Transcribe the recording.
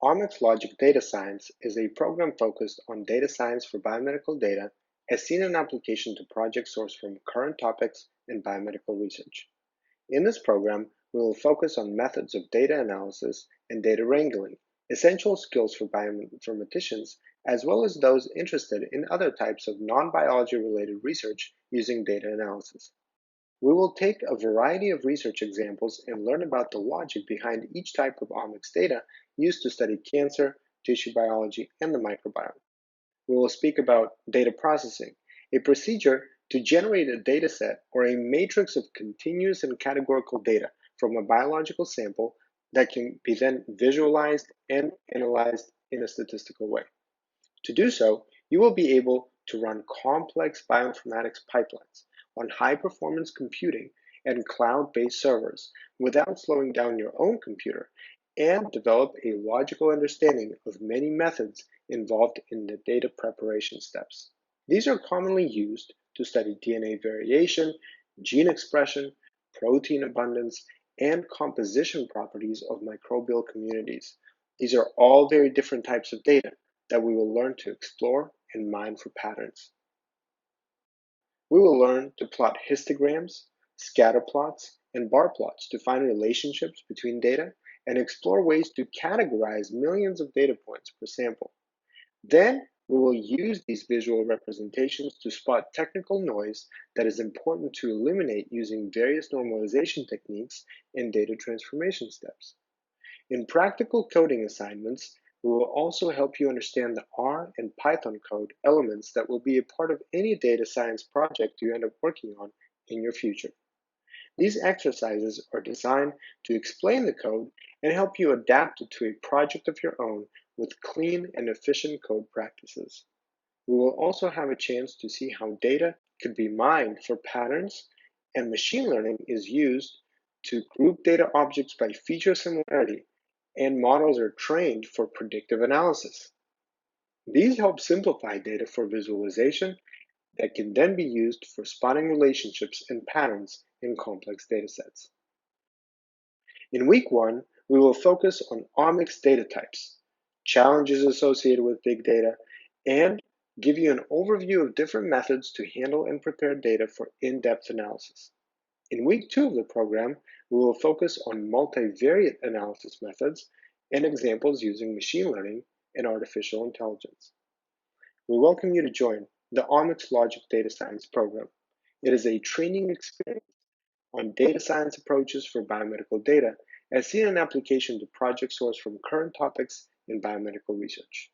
OmicsLogic Data Science is a program focused on data science for biomedical data as seen in application to projects sourced from current topics in biomedical research. In this program, we will focus on methods of data analysis and data wrangling, essential skills for bioinformaticians, as well as those interested in other types of non-biology related research using data analysis. We will take a variety of research examples and learn about the logic behind each type of omics data used to study cancer, tissue biology, and the microbiome. We will speak about data processing, a procedure to generate a dataset or a matrix of continuous and categorical data from a biological sample that can be then visualized and analyzed in a statistical way. To do so, you will be able to run complex bioinformatics pipelines on high-performance computing and cloud-based servers without slowing down your own computer and develop a logical understanding of many methods involved in the data preparation steps. These are commonly used to study DNA variation, gene expression, protein abundance, and composition properties of microbial communities. These are all very different types of data that we will learn to explore and mine for patterns. We will learn to plot histograms, scatter plots, and bar plots to find relationships between data and explore ways to categorize millions of data points per sample. Then, we will use these visual representations to spot technical noise that is important to eliminate using various normalization techniques and data transformation steps. In practical coding assignments, we will also help you understand the R and Python code elements that will be a part of any data science project you end up working on in your future. These exercises are designed to explain the code and help you adapt it to a project of your own with clean and efficient code practices. We will also have a chance to see how data could be mined for patterns, and machine learning is used to group data objects by feature similarity, and models are trained for predictive analysis. These help simplify data for visualization that can then be used for spotting relationships and patterns in complex datasets. In week 1, we will focus on omics data types, challenges associated with big data, and give you an overview of different methods to handle and prepare data for in-depth analysis. In week 2 of the program, we will focus on multivariate analysis methods and examples using machine learning and artificial intelligence. We welcome you to join the OmicsLogic Data Science program. It is a training experience on data science approaches for biomedical data as seen in application to project sourced from current topics in biomedical research.